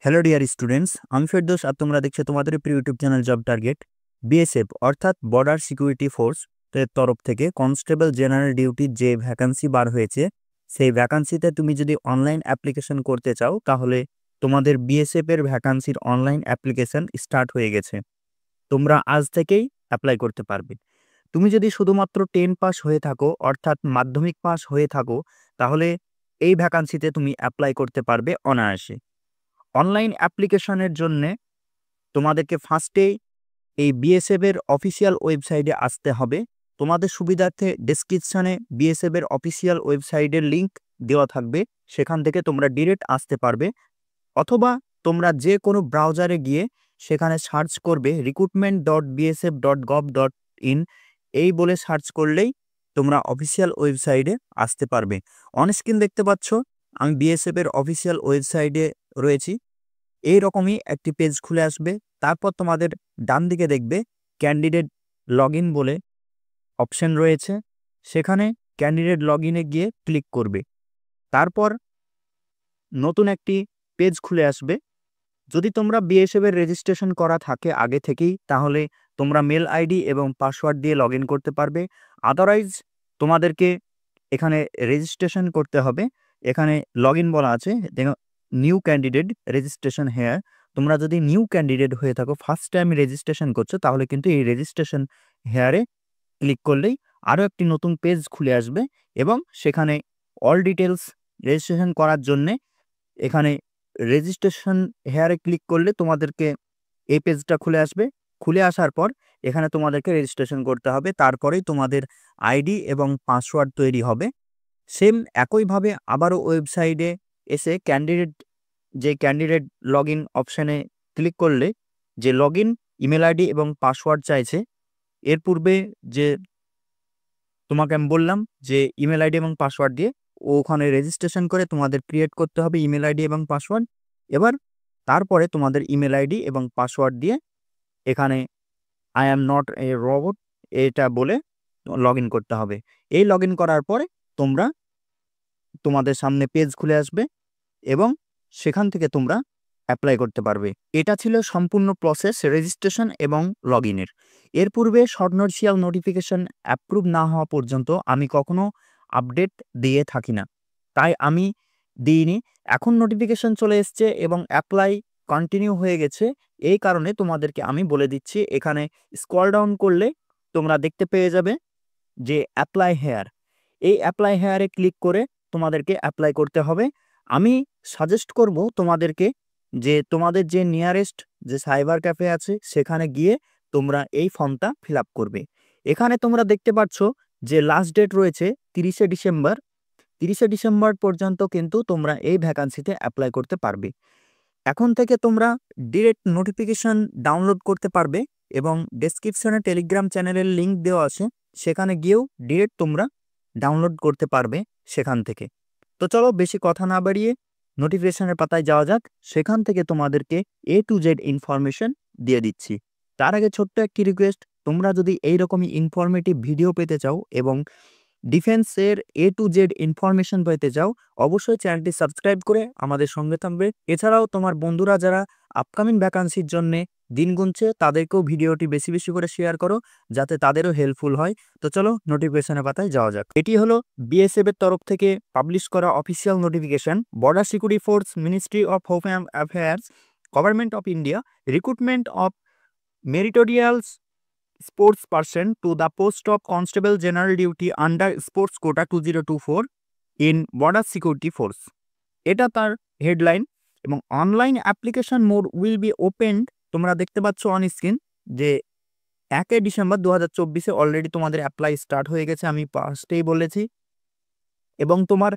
Hello dear students, আমি ফেরদৌস আর তোমরা দেখছো তোমাদের প্রিয় YouTube channel job target. BSF অর্থাৎ বর্ডার সিকিউরিটি ফোর্স এর তরফ থেকে কনস্টেবল জেনারেল ডিউটির যে ভ্যাকান্সি বার হয়েছে, সেই ভ্যাকান্সিতে তুমি যদি অনলাইন অ্যাপ্লিকেশন করতে চাও তাহলে তোমাদের বিএসএফ এর ভ্যাকান্সির অনলাইন অ্যাপ্লিকেশন স্টার্ট হয়ে গেছে। তোমরা আজ থেকেই অ্যাপ্লাই করতে পারবে। তুমি যদি শুধুমাত্র 10 পাস হয়ে থাকো অর্থাৎ মাধ্যমিক পাস হয়ে থাকো তাহলে এই ভ্যাকান্সিতে তুমি অ্যাপ্লাই করতে পারবে অনায়াসে। অনলাইন অ্যাপ্লিকেশনের জন্যে তোমাদেরকে ফার্স্টেই এই বিএসএফ এর অফিসিয়াল ওয়েবসাইটে আসতে হবে। তোমাদের সুবিধার্থে ডেসক্রিপশনে বিএসএফ এর অফিসিয়াল ওয়েবসাইটের লিঙ্ক দেওয়া থাকবে, সেখান থেকে তোমরা ডিরেক্ট আসতে পারবে। অথবা তোমরা যে কোনো ব্রাউজারে গিয়ে সেখানে সার্চ করবে recruitment.bsf.gov.in, এই বলে সার্চ করলেই তোমরা অফিসিয়াল ওয়েবসাইটে আসতে পারবে। অন স্ক্রিন দেখতে পাচ্ছ আমি বিএসএফ এর অফিসিয়াল ওয়েবসাইটে রয়েছি। এই রকমই একটি পেজ খুলে আসবে। তারপর তোমাদের ডান দিকে দেখবে ক্যান্ডিডেট লগ ইন বলে অপশন রয়েছে, সেখানে ক্যান্ডিডেট লগ ইনে গিয়ে ক্লিক করবে। তারপর নতুন একটি পেজ খুলে আসবে। যদি তোমরা বিএসএফ এর রেজিস্ট্রেশন করা থাকে আগে থেকেই তাহলে তোমরা মেল আইডি এবং পাসওয়ার্ড দিয়ে লগ ইন করতে পারবে। আদারওয়াইজ তোমাদেরকে এখানে রেজিস্ট্রেশন করতে হবে। এখানে লগ ইন বলা আছে, নিউ ক্যান্ডিডেট রেজিস্ট্রেশন হেয়ার। তোমরা যদি নিউ ক্যান্ডিডেট হয়ে থাকো, ফার্স্ট টাইম রেজিস্ট্রেশন করছো, তাহলে কিন্তু এই রেজিস্ট্রেশন হেয়ারে ক্লিক করলেই আরও একটি নতুন পেজ খুলে আসবে এবং সেখানে অল ডিটেলস রেজিস্ট্রেশন করার জন্যে এখানে রেজিস্ট্রেশন হেয়ারে ক্লিক করলে তোমাদেরকে এই পেজটা খুলে আসবে। খুলে আসার পর এখানে তোমাদেরকে রেজিস্ট্রেশন করতে হবে, তারপরেই তোমাদের আইডি এবং পাসওয়ার্ড তৈরি হবে। সেম একইভাবে আবারও ওয়েবসাইটে এসে ক্যান্ডিডেট লগ ইন অপশানে ক্লিক করলে যে লগ ইন ইমেল আইডি এবং পাসওয়ার্ড চাইছে, এর পূর্বে যে তোমাকে আমি বললাম যে ইমেল আইডি এবং পাসওয়ার্ড দিয়ে ওখানে রেজিস্ট্রেশন করে তোমাদের ক্রিয়েট করতে হবে ইমেল আইডি এবং পাসওয়ার্ড। এবার তারপরে তোমাদের ইমেল আইডি এবং পাসওয়ার্ড দিয়ে এখানে I am not a robot এটা বলে লগ ইন করতে হবে। এই লগ ইন করার পরে তোমাদের সামনে পেজ খুলে আসবে এবং সেখান থেকে তোমরা অ্যাপ্লাই করতে পারবে। এটা ছিল সম্পূর্ণ প্রসেস রেজিস্ট্রেশন এবং লগ ইনের। এর পূর্বে শর্টনোটিশিয়াল নোটিফিকেশন অ্যাপ্রুভ না হওয়া পর্যন্ত আমি কখনো আপডেট দিয়ে থাকি না, তাই আমি দিইনি। এখন নোটিফিকেশন চলে এসছে এবং অ্যাপ্লাই কন্টিনিউ হয়ে গেছে, এই কারণে তোমাদেরকে আমি বলে দিচ্ছি। এখানে স্ক্রল ডাউন করলে তোমরা দেখতে পেয়ে যাবে যে অ্যাপ্লাই হেয়ার। এই অ্যাপ্লাই হেয়ারে ক্লিক করে তোমাদেরকে অ্যাপ্লাই করতে হবে। আমি সাজেস্ট করব তোমাদেরকে যে তোমাদের যে নিয়ারেস্ট যে সাইবার ক্যাফে আছে সেখানে গিয়ে তোমরা এই ফর্মটা ফিল আপ করবে। এখানে তোমরা দেখতে পাচ্ছ যে লাস্ট ডেট রয়েছে 30শে ডিসেম্বর। 30শে ডিসেম্বর পর্যন্ত কিন্তু তোমরা এই ভ্যাকান্সিতে অ্যাপ্লাই করতে পারবে। এখন থেকে তোমরা ডিরেক্ট নোটিফিকেশন ডাউনলোড করতে পারবে এবং ডেসক্রিপশনে টেলিগ্রাম চ্যানেলের লিঙ্ক দেওয়া আছে, সেখানে গিয়েও ডিরেক্ট তোমরা ডাউনলোড করতে পারবে সেখান থেকে। তো চলো বেশি কথা না বাড়িয়ে নোটিফিকেশনের পাতায় যাওয়া যাক। সেখান থেকে তোমাদেরকে A to Z ইনফরমেশন দিয়ে দিচ্ছি। তার আগে ছোট্ট একটি রিকোয়েস্ট, তোমরা যদি এইরকমই ইনফরমেটিভ ভিডিও পেতে চাও এবং ডিফেন্সের A to Z ইনফরমেশন পেতে চাও, অবশ্যই চ্যানেলটি সাবস্ক্রাইব করে আমাদের সঙ্গে থাকবে। এছাড়াও তোমার বন্ধুরা যারা আপকামিং ভ্যাকান্সির জন্য দিন গুনছে তাদেরকেও ভিডিওটি বেশি বেশি করে শেয়ার করো, যাতে তাদেরও হেল্পফুল হয়। তো চলো নোটিফিকেশনের পাতায় যাওয়া যাক। এটি হলো বিএসএফ এর তরফ থেকে পাবলিশ করা official notification. Border security force, ministry of home affairs, government of India, recruitment of meritorious sports person to the post of constable general duty under sports quota 2024 in border security force। এটা তার headline. এবং online application mode will be opened, তোমরা দেখতে পাচ্ছ on screen যে 1 December 2024 already তোমাদের apply start হয়ে গেছে, আমি ফার্স্টেই বলেছি। এবং তোমার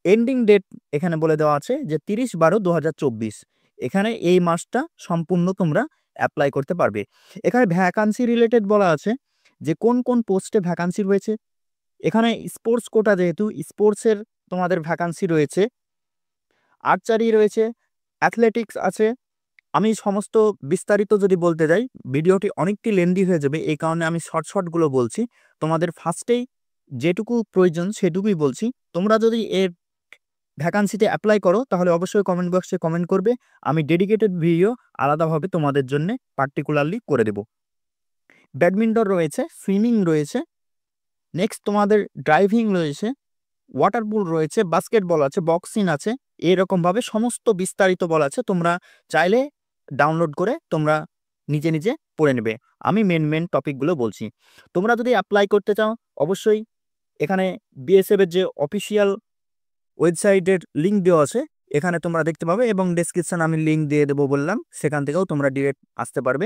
এন্ডিং ডেট এখানে বলে দেওয়া আছে যে 30/12/2024। এখানে এই মাসটা সম্পূর্ণ তোমরা অ্যাপ্লাই করতে পারবে। এখানে ভ্যাকান্সি রিলেটেড বলা আছে যে কোন কোন পোস্টে ভ্যাকান্সি রয়েছে। এখানে স্পোর্টস কোটা, যেহেতু স্পোর্টসের তোমাদের ভ্যাকান্সি রয়েছে, আর্চারি রয়েছে, অ্যাথলেটিক্স আছে। আমি সমস্ত বিস্তারিত যদি বলতে যাই ভিডিওটি অনেকটি লেন্দি হয়ে যাবে, এই কারণে আমি শর্টগুলো বলছি। তোমাদের ফার্স্টেই যেটুকু প্রয়োজন সেটুকুই বলছি। তোমরা যদি এর ভ্যাকান্সিতে অ্যাপ্লাই করো তাহলে অবশ্যই কমেন্ট বক্সে কমেন্ট করবে, আমি ডেডিকেটেড ভিডিও আলাদাভাবে তোমাদের জন্য পার্টিকুলারলি করে দেব। ব্যাডমিন্টন রয়েছে, সুইমিং রয়েছে, নেক্সট তোমাদের ড্রাইভিং রয়েছে, ওয়াটার পুল রয়েছে, বাস্কেটবল আছে, বক্সিং আছে, এরকমভাবে সমস্ত বিস্তারিত বলা আছে। তোমরা চাইলে ডাউনলোড করে তোমরা নিজে নিজে পড়ে নেবে। আমি মেন টপিকগুলো বলছি। তোমরা যদি অ্যাপ্লাই করতে চাও অবশ্যই এখানে বিএসএফ এর যে অফিসিয়াল ওয়েবসাইটের লিঙ্ক দেওয়া আছে এখানে তোমরা দেখতে পাবে, এবং ডেসক্রিপশন আমি লিঙ্ক দিয়ে দেবো বললাম, সেখান থেকেও তোমরা ডিরেক্ট আসতে পারবে।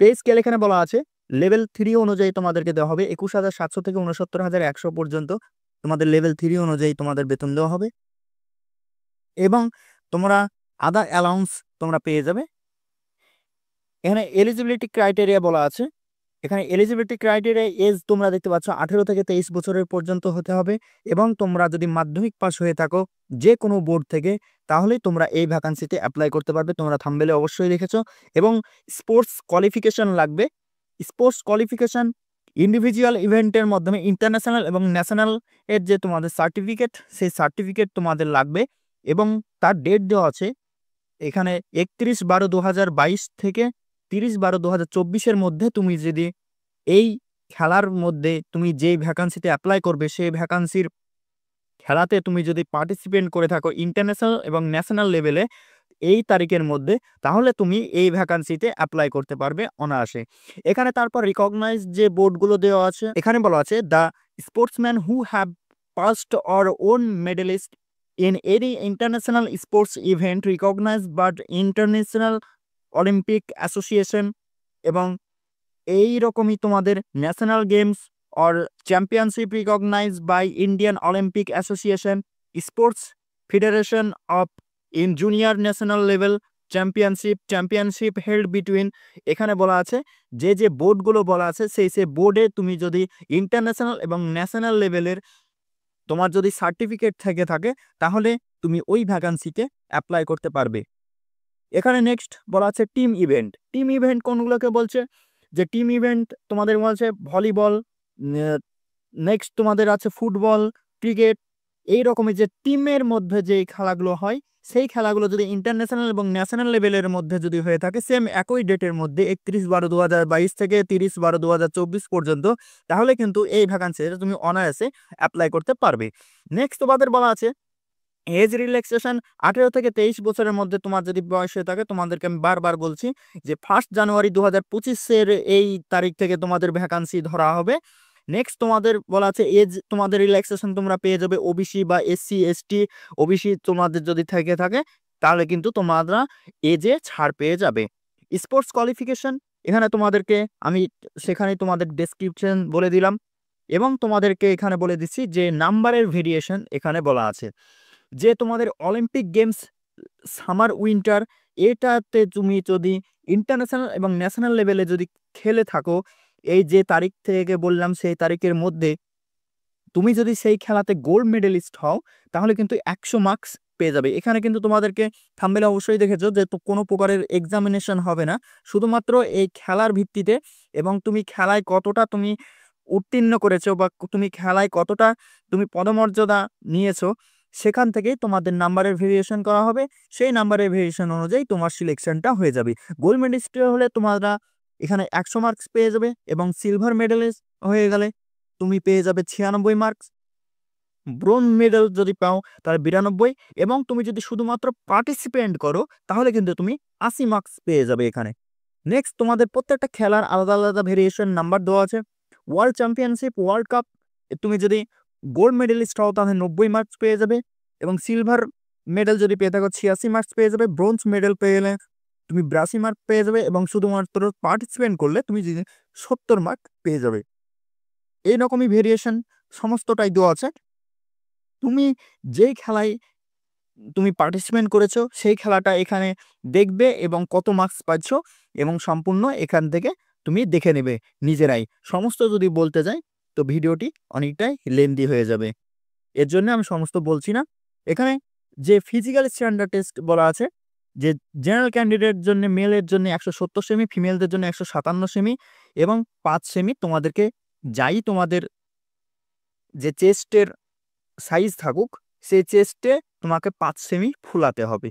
পে স্কেল এখানে বলা আছে লেভেল 3 অনুযায়ী তোমাদেরকে দেওয়া হবে 21,700 থেকে 69,100 পর্যন্ত তোমাদের লেভেল 3 অনুযায়ী তোমাদের বেতন দেওয়া হবে, এবং তোমরা আদার অ্যালাউন্স তোমরা পেয়ে যাবে। এখানে এলিজিবিলিটি ক্রাইটেরিয়া বলা আছে, এখানে এলিজিবিলিটি ক্রাইটেরিয়া এজ তোমরা দেখতে পাচ্ছ 18 থেকে 23 বছরের পর্যন্ত হতে হবে, এবং তোমরা যদি মাধ্যমিক পাস হয়ে থাকো যে কোনো বোর্ড থেকে তাহলেই তোমরা এই ভ্যাকান্সিতে অ্যাপ্লাই করতে পারবে। তোমরা থাম্বনেলে অবশ্যই দেখেছো। এবং স্পোর্টস কোয়ালিফিকেশন লাগবে। স্পোর্টস কোয়ালিফিকেশন ইন্ডিভিজুয়াল ইভেন্টের মাধ্যমে ইন্টারন্যাশনাল এবং ন্যাশনাল এর যে তোমাদের সার্টিফিকেট, সেই সার্টিফিকেট তোমাদের লাগবে, এবং তার ডেট দেওয়া আছে এখানে 31/12/2022 থেকে 30/12/2024 মধ্যে। তুমি যদি এই খেলার মধ্যে তুমি যেই ভ্যাকান্সিতে অ্যাপ্লাই করবে সেই ভ্যাকান্সির খেলাতে তুমি যদি পার্টিসিপেট করে থাকো ইন্টারন্যাশনাল এবং ন্যাশনাল লেভেলে এই তারিখের মধ্যে, তাহলে তুমি এই ভ্যাকান্সিতে অ্যাপ্লাই করতে পারবে অনায়াসে। এখানে তারপর রিকগনাইজ যে বোর্ডগুলো দেওয়া আছে এখানে বলা আছে the sportsman who have passed or won medalist in any international sports event recognized by the International Olympic Association, এবং এই রকমই তোমাদের national games or championship recognized by Indian Olympic Association, sports federation of in junior national level championship held between. এখানে বলা আছে যে বোর্ডগুলো বলা আছে সেই বোর্ডে তুমি যদি ইন্টারন্যাশনাল এবং ন্যাশনাল লেভেলের তোমার যদি সার্টিফিকেট থেকে থাকে তাহলে তুমি ওই ভ্যাকান্সিতে অ্যাপ্লাই করতে পারবে। এখানে নেক্সট বলা আছে টিম ইভেন্ট। টিম ইভেন্ট কোনগুলোকে বলছে, যে টিম ইভেন্ট তোমাদের বলছে ভলিবল, নেক্সট তোমাদের আছে ফুটবল, ক্রিকেট, এই রকমের যে টিমের মধ্যে যে খেলাগুলো হয় সেই খেলাগুলো যদি ইন্টারন্যাশনাল এবং ন্যাশনাল লেভেলের মধ্যে যদি হয়ে থাকে সেম একই ডেটের মধ্যে 31/12/2022 থেকে 30/12/2024 পর্যন্ত, তাহলে কিন্তু এই ভ্যাকান্সিতে তুমি অনায়াসে অ্যাপ্লাই করতে পারবে। নেক্সট তোমাদের বলা আছে এজ রিল্যাক্সেশন 18 থেকে 23 বছরের মধ্যে তোমার যদি বয়স হয়ে থাকে, তোমাদেরকে আমি বারবার বলছি যে 1 জানুয়ারি 2025 এই তারিখ থেকে তোমাদের ভ্যাকান্সি ধরা হবে। নেক্সট তোমাদের বলা আছে এজ তোমাদের রিল্যাক্সেশন তোমরা পেয়ে যাবে ওবিসি বা এসসি এসটি ওবিসি তোমাদের যদি থেকে থাকে তাহলে কিন্তু তোমরা এজে ছাড় পেয়ে যাবে। স্পোর্টস কোয়ালিফিকেশন এখানে তোমাদেরকে আমি সেখানে তোমাদের ডেসক্রিপশন বলে দিলাম, এবং তোমাদেরকে এখানে বলে দিচ্ছি যে নাম্বারের ভেরিয়েশন এখানে বলা আছে যে তোমাদের অলিম্পিক গেমস সামার উইন্টার এটাতে তুমি যদি ইন্টারন্যাশনাল এবং ন্যাশনাল লেভেলে যদি খেলে থাকো এই যে তারিখ থেকে বললাম সেই তারিখের মধ্যে, তুমি যদি সেই খেলাতে গোল্ড মেডেলিস্ট হও তাহলে কিন্তু 100 মার্কস পেয়ে যাবে। এখানে কিন্তু তোমাদেরকে থাম্বনেলে অবশ্যই দেখেছো যে তো কোনো প্রকারের এক্সামিনেশন হবে না, শুধুমাত্র এই খেলার ভিত্তিতে এবং তুমি খেলায় কতটা তুমি উত্তীর্ণ করেছো বা তুমি খেলায় কতটা তুমি পদমর্যাদা নিয়েছো সেখান থেকেই তোমাদের নাম্বারের ভেরিয়েশন করা হবে। সেই নাম্বারের ভেরিয়েশন অনুযায়ী তোমার সিলেকশনটা হয়ে যাবে। গোল্ড মেডেলিস্ট হলে তোমরা এখানে 100 মার্কস পেয়ে যাবে, এবং সিলভার মেডেলিস্ট হয়ে গেলে তুমি পেয়ে যাবে 96 মার্কস, ব্রোঞ্জ মেডেল যদি পাও তাহলে 92, এবং তুমি যদি শুধুমাত্র পার্টিসিপেন্ট করো তাহলে কিন্তু তুমি 80 মার্কস পেয়ে যাবে এখানে। নেক্সট তোমাদের প্রত্যেকটা খেলার আলাদা আলাদা ভেরিয়েশন নাম্বার দেওয়া আছে। ওয়ার্ল্ড চ্যাম্পিয়নশিপ, ওয়ার্ল্ড কাপ তুমি যদি গোল্ড মেডেলিস্ট হও তাহলে 90 মার্কস পেয়ে যাবে, এবং সিলভার মেডেল যদি পেয়ে থাকো 86 মার্কস পেয়ে যাবে, ব্রোঞ্জ মেডেল পেলে তুমি 82 মার্ক পেয়ে যাবে, এবং শুধুমাত্র পার্টিসিপেন্ট করলে তুমি 70 মার্ক পেয়ে যাবে। এইরকমই ভেরিয়েশন সমস্তটাই দেওয়া আছে। তুমি যেই খেলায় তুমি পার্টিসিপেন্ট করেছো সেই খেলাটা এখানে দেখবে এবং কত মার্কস পাচ্ছ এবং সম্পূর্ণ এখান থেকে তুমি দেখে নেবে নিজেরাই। সমস্ত যদি বলতে যাই তো ভিডিওটি অনেকটাই লেন্দি হয়ে যাবে, এর জন্য আমি সমস্ত বলছি না। এখানে যে ফিজিক্যাল স্ট্যান্ডার্ড টেস্ট বলা আছে যে জেনারেল ক্যান্ডিডেট জন্য মেলের জন্য 170 সেমি, ফিমেলদের জন্য 157 সেমি, এবং 5 সেমি তোমাদেরকে যাই তোমাদের যে চেস্টের সাইজ থাকুক সেই চেস্টে তোমাকে 5 সেমি ফুলাতে হবে।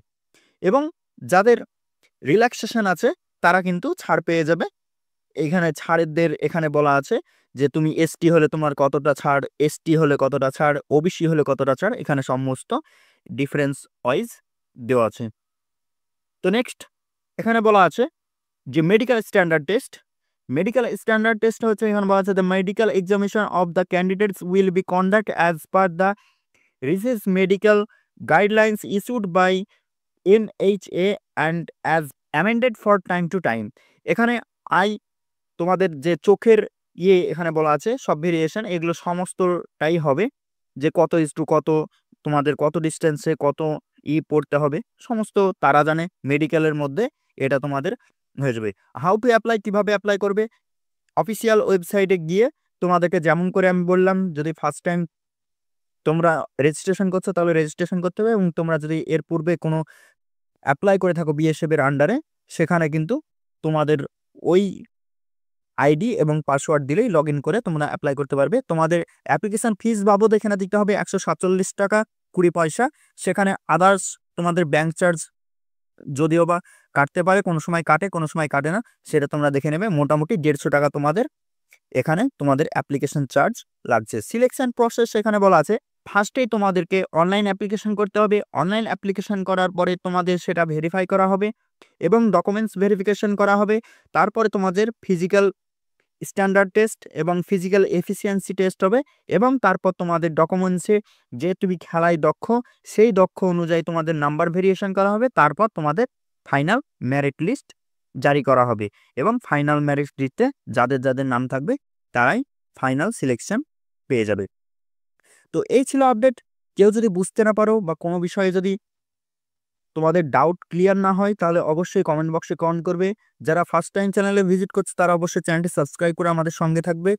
এবং যাদের রিল্যাক্সেশন আছে তারা কিন্তু ছাড় পেয়ে যাবে। এখানে ছাড়ের এখানে বলা আছে যে তুমি এসটি হলে তোমার কতটা ছাড়, এসটি হলে কতটা ছাড়, ওবিসি হলে কতটা ছাড়, এখানে সমস্ত ডিফারেন্স ওয়াইজ দেওয়া আছে। তো নেক্সট এখানে বলা আছে যে medical standard test. Medical standard test হচ্ছে এখানে বলা আছে the medical examination of the candidates will be conduct as per the recess medical guidelines issued by NHA and as amended for time to time. এখানে তোমাদের যে চোখের এখানে বলা আছে সব ভেরিয়েশন এগুলো সমস্তটাই হবে, যে কত ইস্টু কত, তোমাদের কত ডিস্টেন্সে কত পড়তে হবে, সমস্ত তারা জানে। মেডিকেলের মধ্যে এটা তোমাদের হয়ে যাবে। হাউ টু অ্যাপ্লাই, কীভাবে অ্যাপ্লাই করবে, অফিসিয়াল ওয়েবসাইটে গিয়ে তোমাদেরকে যেমন করে আমি বললাম, যদি ফার্স্ট টাইম তোমরা রেজিস্ট্রেশন করছো তাহলে রেজিস্ট্রেশন করতে হবে, এবং তোমরা যদি এর পূর্বে কোনো অ্যাপ্লাই করে থাকো বিএসএফের আন্ডারে, সেখানে কিন্তু তোমাদের ওই আইডি এবং পাসওয়ার্ড দিলেই লগ ইন করে তোমরা অ্যাপ্লাই করতে পারবে। তোমাদের অ্যাপ্লিকেশন ফিস বাবদ এখানে দিতে হবে 147 টাকা 20 পয়সা। সেখানে আদার্স তোমাদের ব্যাংক চার্জ যদিও বা কাটতে পারে, কোনো সময় কাটে কোনো সময় কাটে না, সেটা তোমরা দেখে নেবে। মোটামুটি 150 টাকা তোমাদের এখানে তোমাদের অ্যাপ্লিকেশন চার্জ লাগছে। সিলেকশন প্রসেস এখানে বলা আছে ফার্স্টেই তোমাদেরকে অনলাইন অ্যাপ্লিকেশন করতে হবে। অনলাইন অ্যাপ্লিকেশন করার পরে তোমাদের সেটা ভেরিফাই করা হবে এবং ডকুমেন্টস ভেরিফিকেশন করা হবে। তারপরে তোমাদের ফিজিক্যাল স্ট্যান্ডার্ড টেস্ট এবং ফিজিক্যাল এফিসিয়েন্সি টেস্ট হবে, এবং তারপর তোমাদের ডকুমেন্টসে যে তুমি খেলায় দক্ষ সেই দক্ষ অনুযায়ী তোমাদের নাম্বার ভেরিয়েশন করা হবে। তারপর তোমাদের ফাইনাল মেরিট লিস্ট জারি করা হবে, এবং ফাইনাল মেরিট লিস্টে যাদের যাদের নাম থাকবে তারাই ফাইনাল সিলেকশন পেয়ে যাবে। তো এই ছিল আপডেট। কেউ যদি বুঝতে না পারো বা কোনো বিষয়ে যদি তোমাদের ডাউট ক্লিয়ার না হয় তাহলে অবশ্যই কমেন্ট বক্সে কমেন্ট করবে। যারা ফার্স্ট টাইম চ্যানেলে ভিজিট করছে তারা অবশ্যই চ্যানেলটি সাবস্ক্রাইব করে আমাদের সঙ্গে থাকবে।